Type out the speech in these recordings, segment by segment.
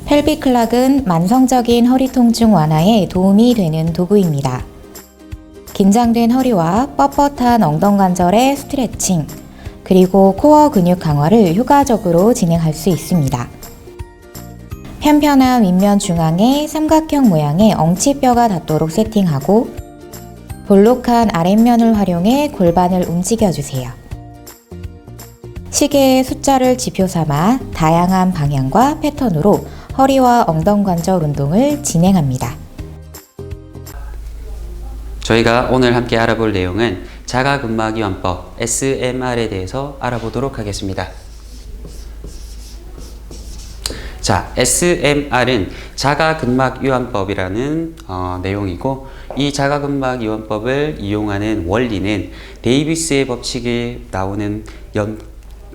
펠빅클락은 만성적인 허리 통증 완화에 도움이 되는 도구입니다. 긴장된 허리와 뻣뻣한 엉덩관절의 스트레칭, 그리고 코어 근육 강화를 효과적으로 진행할 수 있습니다. 편편한 윗면 중앙에 삼각형 모양의 엉치뼈가 닿도록 세팅하고 볼록한 아랫면을 활용해 골반을 움직여주세요. 시계의 숫자를 지표 삼아 다양한 방향과 패턴으로 허리와 엉덩관절 운동을 진행합니다. 저희가 오늘 함께 알아볼 내용은 자가근막이완법 SMR에 대해서 알아보도록 하겠습니다. 자, SMR은 자가근막이완법이라는 내용이고, 이 자가근막이완법을 이용하는 원리는 데이비스의 법칙에 나오는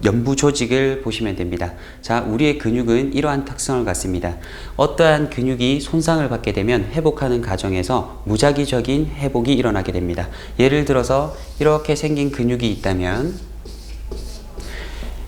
연부 조직을 보시면 됩니다. 자, 우리의 근육은 이러한 특성을 갖습니다. 어떠한 근육이 손상을 받게 되면 회복하는 과정에서 무작위적인 회복이 일어나게 됩니다. 예를 들어서 이렇게 생긴 근육이 있다면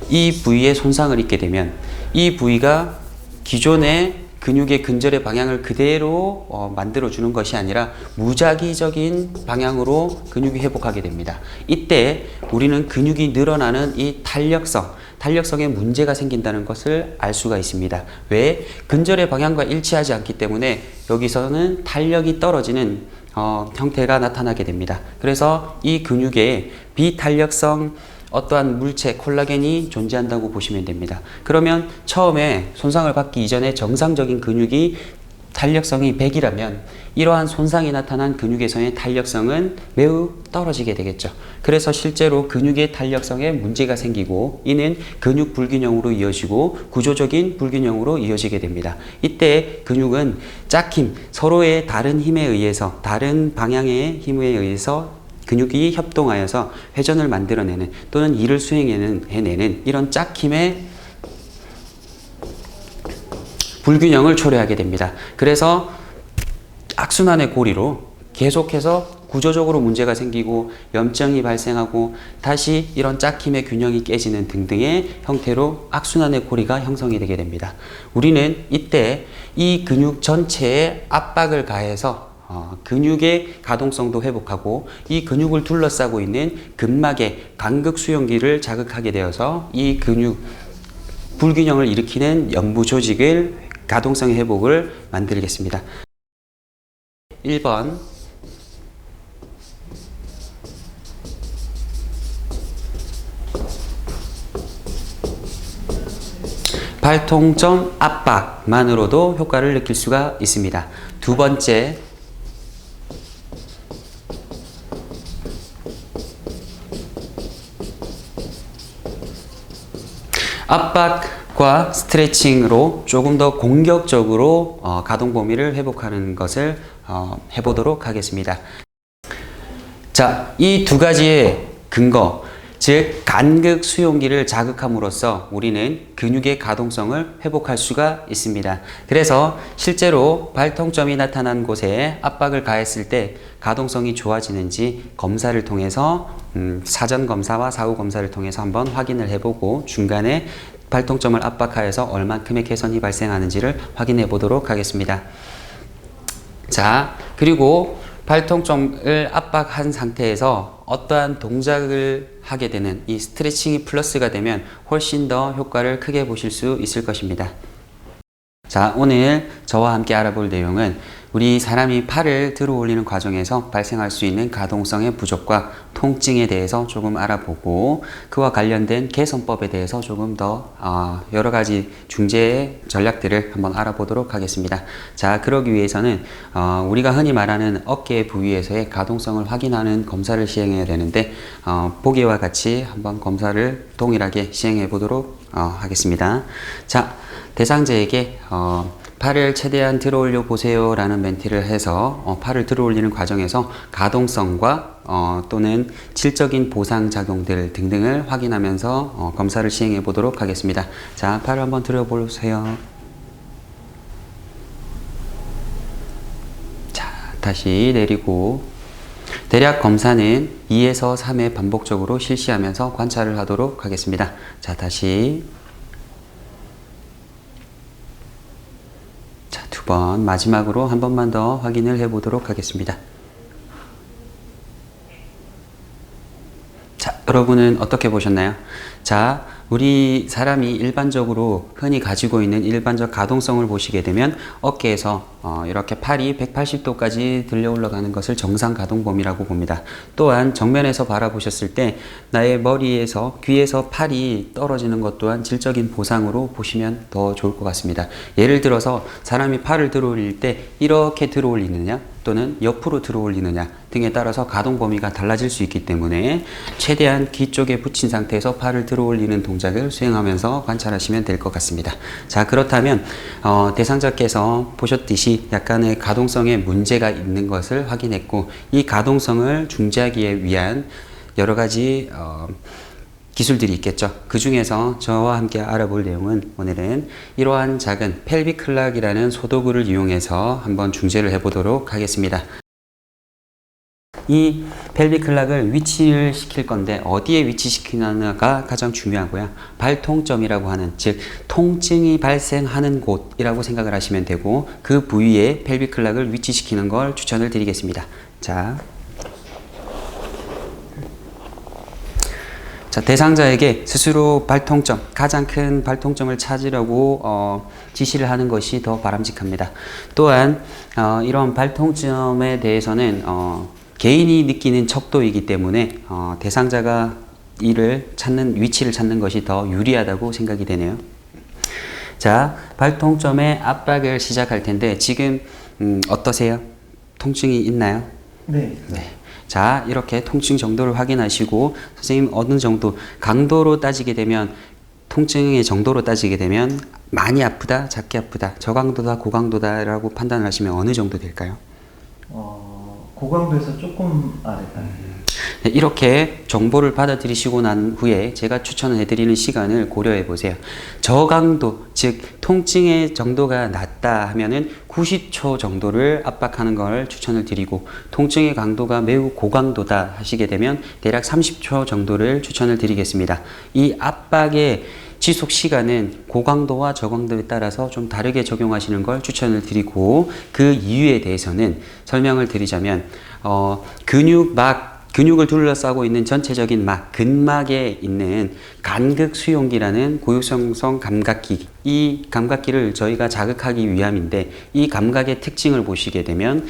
이 부위에 손상을 입게 되면 이 부위가 기존의 근육의 근절의 방향을 그대로 만들어주는 것이 아니라 무작위적인 방향으로 근육이 회복하게 됩니다. 이때 우리는 근육이 늘어나는 이 탄력성에 문제가 생긴다는 것을 알 수가 있습니다. 왜? 근절의 방향과 일치하지 않기 때문에 여기서는 탄력이 떨어지는 형태가 나타나게 됩니다. 그래서 이 근육의 비탄력성 어떠한 물체, 콜라겐이 존재한다고 보시면 됩니다. 그러면 처음에 손상을 받기 이전에 정상적인 근육이 탄력성이 100이라면 이러한 손상이 나타난 근육에서의 탄력성은 매우 떨어지게 되겠죠. 그래서 실제로 근육의 탄력성에 문제가 생기고 이는 근육 불균형으로 이어지고 구조적인 불균형으로 이어지게 됩니다. 이때 근육은 짝힘, 서로의 다른 힘에 의해서, 다른 방향의 힘에 의해서 근육이 협동하여서 회전을 만들어내는 또는 일을 수행해내는 이런 짝힘의 불균형을 초래하게 됩니다. 그래서 악순환의 고리로 계속해서 구조적으로 문제가 생기고 염증이 발생하고 다시 이런 짝힘의 균형이 깨지는 등등의 형태로 악순환의 고리가 형성이 되게 됩니다. 우리는 이때 이 근육 전체에 압박을 가해서 근육의 가동성도 회복하고 이 근육을 둘러싸고 있는 근막의 간극 수용기를 자극하게 되어서 이 근육 불균형을 일으키는 연부 조직을 가동성의 회복을 만들겠습니다. 1번 발통점 압박만으로도 효과를 느낄 수가 있습니다. 두 번째 압박과 스트레칭으로 조금 더 공격적으로 가동 범위를 회복하는 것을 해보도록 하겠습니다. 자, 이 두 가지의 근거, 즉 간극 수용기를 자극함으로써 우리는 근육의 가동성을 회복할 수가 있습니다. 그래서 실제로 발통점이 나타난 곳에 압박을 가했을 때 가동성이 좋아지는지 검사를 통해서 사전 검사와 사후 검사를 통해서 한번 확인을 해보고 중간에 발통점을 압박하여서 얼만큼의 개선이 발생하는지를 확인해 보도록 하겠습니다. 자, 그리고 발통점을 압박한 상태에서 어떠한 동작을 하게 되는 이 스트레칭이 플러스가 되면 훨씬 더 효과를 크게 보실 수 있을 것입니다. 자, 오늘 저와 함께 알아볼 내용은 우리 사람이 팔을 들어 올리는 과정에서 발생할 수 있는 가동성의 부족과 통증에 대해서 조금 알아보고 그와 관련된 개선법에 대해서 조금 더 여러 가지 중재 전략들을 한번 알아보도록 하겠습니다. 자, 그러기 위해서는 우리가 흔히 말하는 어깨 부위에서의 가동성을 확인하는 검사를 시행해야 되는데 보기와 같이 한번 검사를 동일하게 시행해 보도록 하겠습니다. 자, 대상자에게 팔을 최대한 들어 올려 보세요 라는 멘트를 해서 팔을 들어 올리는 과정에서 가동성과 또는 질적인 보상 작용들 등등을 확인하면서 검사를 시행해 보도록 하겠습니다. 자, 팔을 한번 들어 보세요. 자, 다시 내리고 대략 검사는 2에서 3회 반복적으로 실시하면서 관찰을 하도록 하겠습니다. 자, 다시 2번, 마지막으로 한 번만 더 확인을 해 보도록 하겠습니다. 자, 여러분은 어떻게 보셨나요? 자, 우리 사람이 일반적으로 흔히 가지고 있는 일반적 가동성을 보시게 되면 어깨에서 이렇게 팔이 180도까지 들려 올라가는 것을 정상 가동 범위라고 봅니다. 또한 정면에서 바라보셨을 때 나의 머리에서 귀에서 팔이 떨어지는 것 또한 질적인 보상으로 보시면 더 좋을 것 같습니다. 예를 들어서 사람이 팔을 들어 올릴 때 이렇게 들어 올리느냐 또는 옆으로 들어 올리느냐 등에 따라서 가동 범위가 달라질 수 있기 때문에 최대한 귀 쪽에 붙인 상태에서 팔을 들어 올리는 동작을 수행하면서 관찰하시면 될 것 같습니다. 자, 그렇다면 대상자께서 보셨듯이 약간의 가동성에 문제가 있는 것을 확인했고 이 가동성을 중지하기 위한 여러 가지 기술들이 있겠죠. 그 중에서 저와 함께 알아볼 내용은 오늘은 이러한 작은 펠빅 클락이라는 소도구를 이용해서 한번 중재를 해보도록 하겠습니다. 이 펠빅 클락을 위치를 시킬 건데 어디에 위치시키느냐가 가장 중요하고요. 발통점이라고 하는 즉 통증이 발생하는 곳이라고 생각을 하시면 되고 그 부위에 펠빅 클락을 위치시키는 걸 추천을 드리겠습니다. 자, 대상자에게 스스로 발통점, 가장 큰 발통점을 찾으려고 지시를 하는 것이 더 바람직합니다. 또한 이런 발통점에 대해서는 개인이 느끼는 척도이기 때문에 대상자가 이를 찾는 위치를 찾는 것이 더 유리하다고 생각이 되네요. 자, 발통점의 압박을 시작할 텐데 지금 어떠세요? 통증이 있나요? 네. 네. 자, 이렇게 통증 정도를 확인하시고 선생님 어느 정도 강도로 따지게 되면 통증의 정도로 따지게 되면 많이 아프다, 작게 아프다, 저강도다, 고강도다 라고 판단을 하시면 어느 정도 될까요? 고강도에서 조금 아래다. 네, 이렇게 정보를 받아들이시고 난 후에 제가 추천을 해드리는 시간을 고려해 보세요. 저강도, 즉 통증의 정도가 낮다 하면은 90초 정도를 압박하는 걸 추천을 드리고 통증의 강도가 매우 고강도다 하시게 되면 대략 30초 정도를 추천을 드리겠습니다. 이 압박의 지속 시간은 고강도와 저강도에 따라서 좀 다르게 적용하시는 걸 추천을 드리고 그 이유에 대해서는 설명을 드리자면 근육을 둘러싸고 있는 전체적인 막, 근막에 있는 간극 수용기라는 고유성성 감각기, 이 감각기를 저희가 자극하기 위함인데 이 감각의 특징을 보시게 되면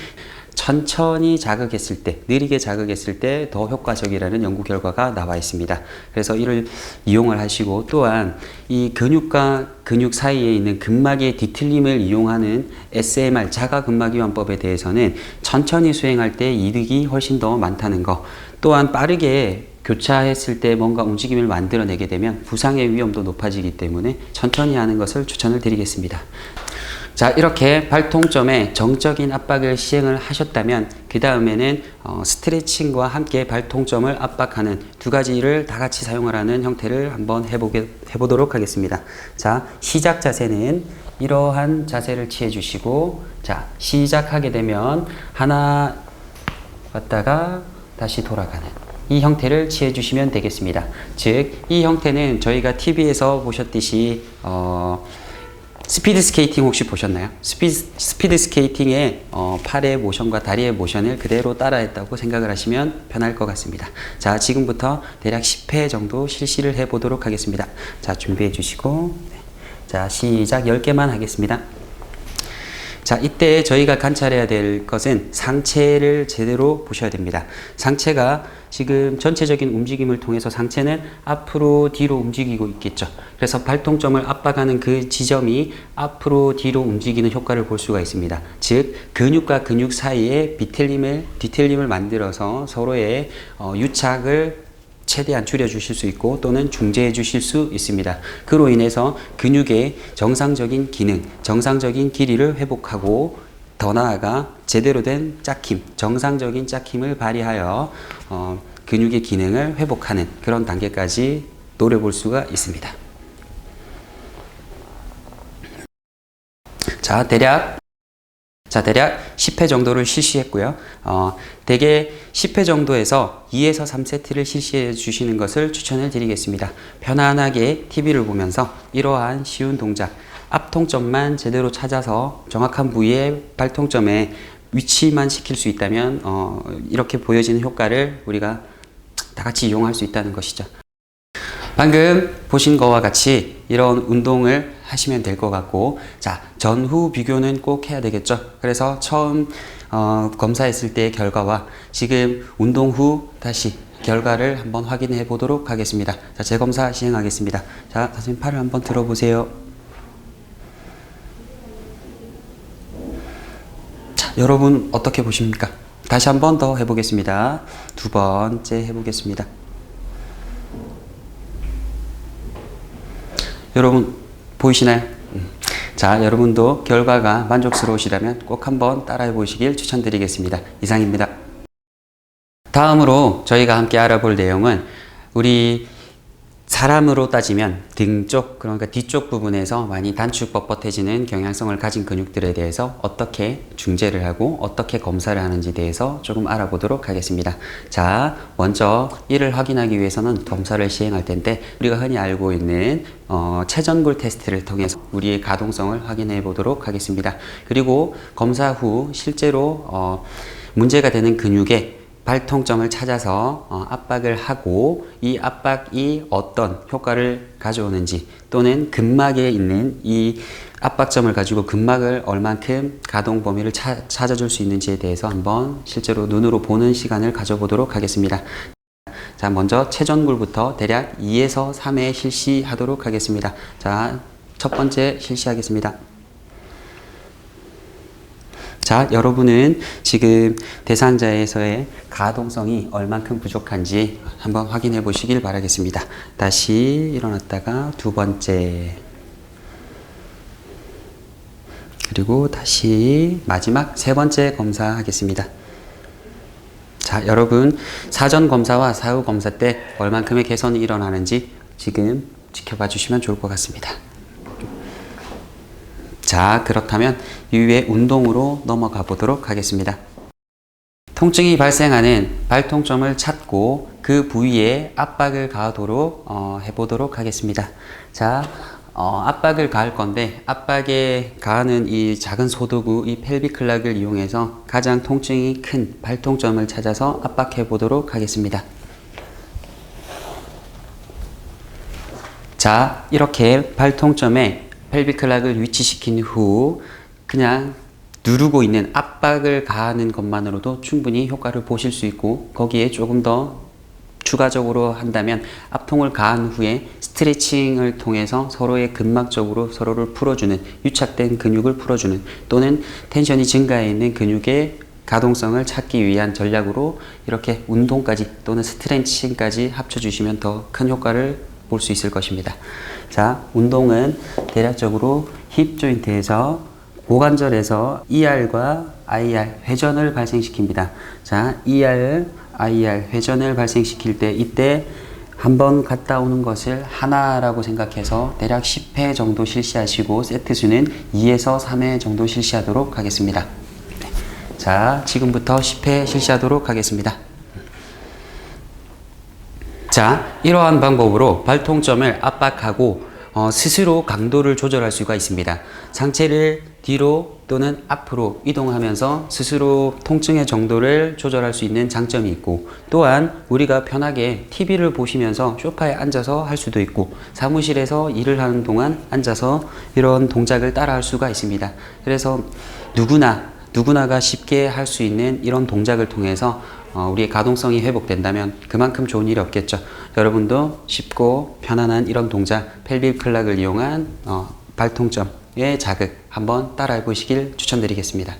천천히 자극했을 때, 느리게 자극했을 때 더 효과적이라는 연구 결과가 나와 있습니다. 그래서 이를 이용을 하시고 또한 이 근육과 근육 사이에 있는 근막의 뒤틀림을 이용하는 SMR, 자가근막이완법에 대해서는 천천히 수행할 때 이득이 훨씬 더 많다는 거, 또한 빠르게 교차했을 때 뭔가 움직임을 만들어내게 되면 부상의 위험도 높아지기 때문에 천천히 하는 것을 추천을 드리겠습니다. 자, 이렇게 발통점에 정적인 압박을 시행을 하셨다면 그 다음에는 스트레칭과 함께 발통점을 압박하는 두 가지를 다 같이 사용하라는 형태를 한번 해보도록 하겠습니다. 자, 시작 자세는 이러한 자세를 취해 주시고 자, 시작하게 되면 하나 왔다가 다시 돌아가는 이 형태를 취해 주시면 되겠습니다. 즉, 이 형태는 저희가 TV에서 보셨듯이 스피드 스케이팅 혹시 보셨나요? 스피드 스케이팅의 팔의 모션과 다리의 모션을 그대로 따라했다고 생각을 하시면 편할 것 같습니다. 자, 지금부터 대략 10회 정도 실시를 해 보도록 하겠습니다. 자, 준비해 주시고 네. 자, 시작 10개만 하겠습니다. 자, 이때 저희가 관찰해야 될 것은 상체를 제대로 보셔야 됩니다. 상체가 지금 전체적인 움직임을 통해서 상체는 앞으로 뒤로 움직이고 있겠죠. 그래서 발통점을 압박하는 그 지점이 앞으로 뒤로 움직이는 효과를 볼 수가 있습니다. 즉 근육과 근육 사이에 뒤틀림을 만들어서 서로의 유착을 최대한 줄여주실 수 있고 또는 중재해 주실 수 있습니다. 그로 인해서 근육의 정상적인 기능, 정상적인 길이를 회복하고 더 나아가 제대로 된 짝힘, 정상적인 짝힘을 발휘하여 근육의 기능을 회복하는 그런 단계까지 노려볼 수가 있습니다. 자, 대략 10회 정도를 실시했고요. 대개 10회 정도에서 2에서 3세트를 실시해 주시는 것을 추천을 드리겠습니다. 편안하게 TV를 보면서 이러한 쉬운 동작, 앞통점만 제대로 찾아서 정확한 부위에 발통점에 위치만 시킬 수 있다면 이렇게 보여지는 효과를 우리가 다 같이 이용할 수 있다는 것이죠. 방금 보신 거와 같이 이런 운동을 하시면 될 것 같고, 자, 전후 비교는 꼭 해야 되겠죠. 그래서 처음 검사했을 때의 결과와 지금 운동 후 다시 결과를 한번 확인해 보도록 하겠습니다. 자, 재검사 시행하겠습니다. 자, 선생님 팔을 한번 들어보세요. 자, 여러분 어떻게 보십니까? 다시 한 번 더 해보겠습니다. 두 번째 해보겠습니다. 여러분 보이시나요? 자, 여러분도 결과가 만족스러우시다면 꼭 한번 따라해 보시길 추천드리겠습니다. 이상입니다. 다음으로 저희가 함께 알아볼 내용은 우리 사람으로 따지면 등 쪽, 그러니까 뒤쪽 부분에서 많이 단축 뻣뻣해지는 경향성을 가진 근육들에 대해서 어떻게 중재를 하고 어떻게 검사를 하는지 대해서 조금 알아보도록 하겠습니다. 자, 먼저 이를 확인하기 위해서는 검사를 시행할 텐데 우리가 흔히 알고 있는 체전골 테스트를 통해서 우리의 가동성을 확인해 보도록 하겠습니다. 그리고 검사 후 실제로 문제가 되는 근육에 발통점을 찾아서 압박을 하고 이 압박이 어떤 효과를 가져오는지, 또는 근막에 있는 이 압박점을 가지고 근막을 얼만큼 가동 범위를 찾아줄 수 있는지에 대해서 한번 실제로 눈으로 보는 시간을 가져보도록 하겠습니다. 자, 먼저 체전골부터 대략 2에서 3회 실시하도록 하겠습니다. 자, 첫 번째 실시하겠습니다. 자, 여러분은 지금 대상자에서의 가동성이 얼만큼 부족한지 한번 확인해 보시길 바라겠습니다. 다시 일어났다가 두 번째, 그리고 다시 마지막 세 번째 검사하겠습니다. 자, 여러분 사전 검사와 사후 검사 때 얼만큼의 개선이 일어나는지 지금 지켜봐 주시면 좋을 것 같습니다. 자, 그렇다면 이후에 운동으로 넘어가 보도록 하겠습니다. 통증이 발생하는 발통점을 찾고 그 부위에 압박을 가하도록 해보도록 하겠습니다. 자, 압박을 가할 건데 압박에 가하는 이 작은 소도구, 이 펠비클락을 이용해서 가장 통증이 큰 발통점을 찾아서 압박해 보도록 하겠습니다. 자, 이렇게 발통점에 펠비클락을 위치시킨 후 그냥 누르고 있는 압박을 가하는 것만으로도 충분히 효과를 보실 수 있고, 거기에 조금 더 추가적으로 한다면 압통을 가한 후에 스트레칭을 통해서 서로의 근막적으로 서로를 풀어주는, 유착된 근육을 풀어주는, 또는 텐션이 증가해 있는 근육의 가동성을 찾기 위한 전략으로 이렇게 운동까지 또는 스트레칭까지 합쳐주시면 더 큰 효과를 볼 수 있을 것입니다. 자, 운동은 대략적으로 힙 조인트에서 고관절에서 ER과 IR 회전을 발생시킵니다. 자, ER, IR 회전을 발생시킬 때 이때 한번 갔다 오는 것을 하나라고 생각해서 대략 10회 정도 실시하시고 세트 수는 2에서 3회 정도 실시하도록 하겠습니다. 자, 지금부터 10회 실시하도록 하겠습니다. 자, 이러한 방법으로 발통점을 압박하고 스스로 강도를 조절할 수가 있습니다. 상체를 뒤로 또는 앞으로 이동하면서 스스로 통증의 정도를 조절할 수 있는 장점이 있고, 또한 우리가 편하게 TV를 보시면서 소파에 앉아서 할 수도 있고, 사무실에서 일을 하는 동안 앉아서 이런 동작을 따라 할 수가 있습니다. 그래서 누구나가 쉽게 할 수 있는 이런 동작을 통해서 우리의 가동성이 회복된다면 그만큼 좋은 일이 없겠죠. 여러분도 쉽고 편안한 이런 동작, 펠비클락을 이용한 발통점의 자극 한번 따라해 보시길 추천드리겠습니다.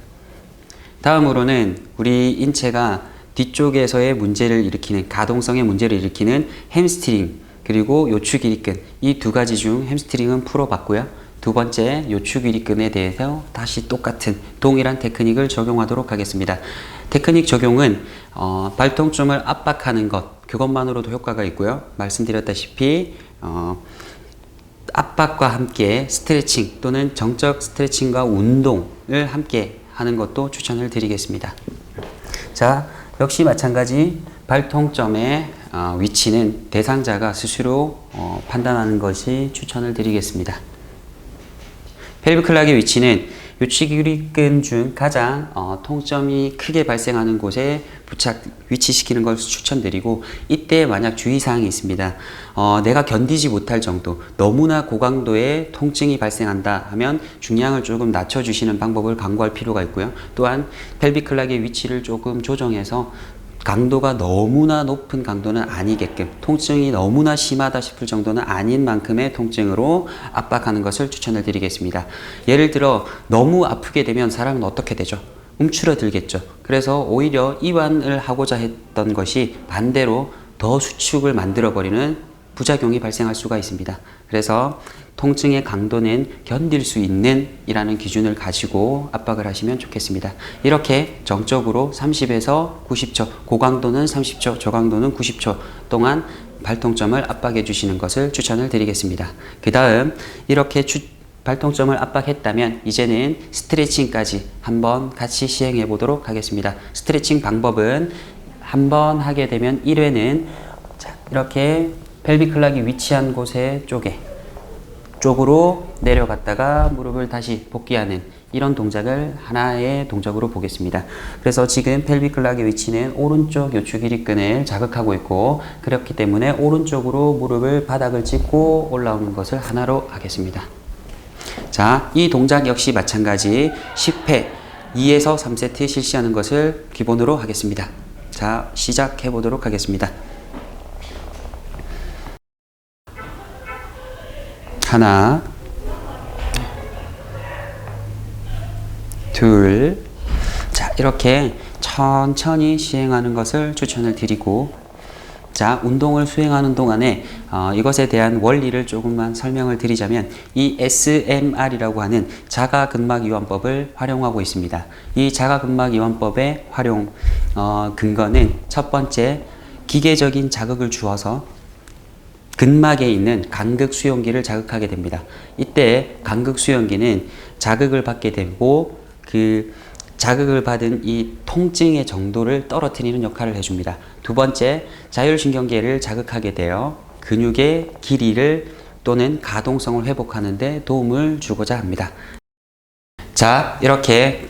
다음으로는 우리 인체가 뒤쪽에서의 문제를 일으키는, 가동성의 문제를 일으키는 햄스트링 그리고 요추기립근, 이 두 가지 중 햄스트링은 풀어봤고요. 두 번째 요추기립근에 대해서 다시 똑같은 동일한 테크닉을 적용하도록 하겠습니다. 테크닉 적용은 발통점을 압박하는 것, 그것만으로도 효과가 있고요. 말씀드렸다시피 압박과 함께 스트레칭 또는 정적 스트레칭과 운동을 함께 하는 것도 추천을 드리겠습니다. 자, 역시 마찬가지 발통점의 위치는 대상자가 스스로 판단하는 것이 추천을 드리겠습니다. 펠비크 락의 위치는 요추기립근 중 가장 통점이 크게 발생하는 곳에 위치시키는 것을 추천드리고, 이때 만약 주의사항이 있습니다. 내가 견디지 못할 정도, 너무나 고강도의 통증이 발생한다 하면 중량을 조금 낮춰주시는 방법을 강구할 필요가 있고요. 또한 펠비크 락의 위치를 조금 조정해서 강도가 너무나 높은 강도는 아니게끔, 통증이 너무나 심하다 싶을 정도는 아닌 만큼의 통증으로 압박하는 것을 추천을 드리겠습니다. 예를 들어 너무 아프게 되면 사람은 어떻게 되죠? 움츠러들겠죠. 그래서 오히려 이완을 하고자 했던 것이 반대로 더 수축을 만들어버리는 부작용이 발생할 수가 있습니다. 그래서 통증의 강도는 견딜 수 있는 이라는 기준을 가지고 압박을 하시면 좋겠습니다. 이렇게 정적으로 30에서 90초, 고강도는 30초, 저강도는 90초 동안 발통점을 압박해 주시는 것을 추천을 드리겠습니다. 그 다음 이렇게 발통점을 압박했다면 이제는 스트레칭까지 한번 같이 시행해 보도록 하겠습니다. 스트레칭 방법은 한번 하게 되면 1회는 이렇게 펠비크 락이 위치한 곳의 쪽으로 내려갔다가 무릎을 다시 복귀하는 이런 동작을 하나의 동작으로 보겠습니다. 그래서 지금 펠비크 락의 위치는 오른쪽 요추기립근을 자극하고 있고, 그렇기 때문에 오른쪽으로 무릎을 바닥을 짚고 올라오는 것을 하나로 하겠습니다. 자, 이 동작 역시 마찬가지 10회 2에서 3세트 실시하는 것을 기본으로 하겠습니다. 자, 시작해 보도록 하겠습니다. 하나, 둘, 자, 이렇게 천천히 시행하는 것을 추천을 드리고, 자, 운동을 수행하는 동안에 이것에 대한 원리를 조금만 설명을 드리자면, 이 SMR이라고 하는 자가근막이완법을 활용하고 있습니다. 이 자가근막이완법의 활용 근거는 첫 번째, 기계적인 자극을 주어서 근막에 있는 간극 수용기를 자극하게 됩니다. 이때 간극 수용기는 자극을 받게 되고 그 자극을 받은 이 통증의 정도를 떨어뜨리는 역할을 해줍니다. 두 번째, 자율신경계를 자극하게 되어 근육의 길이를 또는 가동성을 회복하는 데 도움을 주고자 합니다. 자, 이렇게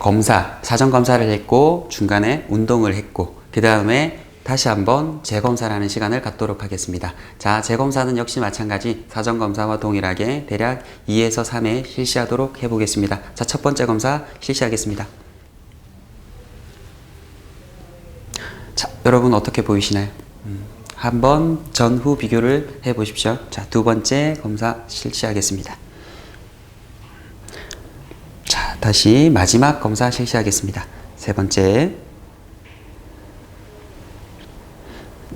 사전 검사를 했고 중간에 운동을 했고 그 다음에 다시 한번 재검사라는 시간을 갖도록 하겠습니다. 자, 재검사는 역시 마찬가지 사전검사와 동일하게 대략 2에서 3회 실시하도록 해보겠습니다. 자, 첫 번째 검사 실시하겠습니다. 자, 여러분 어떻게 보이시나요? 한번 전후 비교를 해보십시오. 자, 두 번째 검사 실시하겠습니다. 자, 다시 마지막 검사 실시하겠습니다. 세 번째.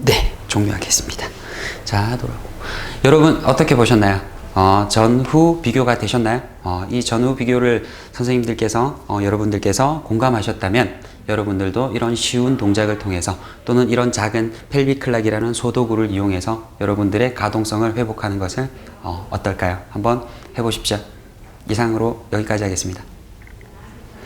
네, 종료하겠습니다. 자, 돌아오고. 여러분 어떻게 보셨나요? 전후 비교가 되셨나요? 이 전후 비교를 선생님들께서 여러분들께서 공감하셨다면 여러분들도 이런 쉬운 동작을 통해서 또는 이런 작은 펠비클락이라는 소도구를 이용해서 여러분들의 가동성을 회복하는 것을 어떨까요? 한번 해보십시오. 이상으로 여기까지 하겠습니다.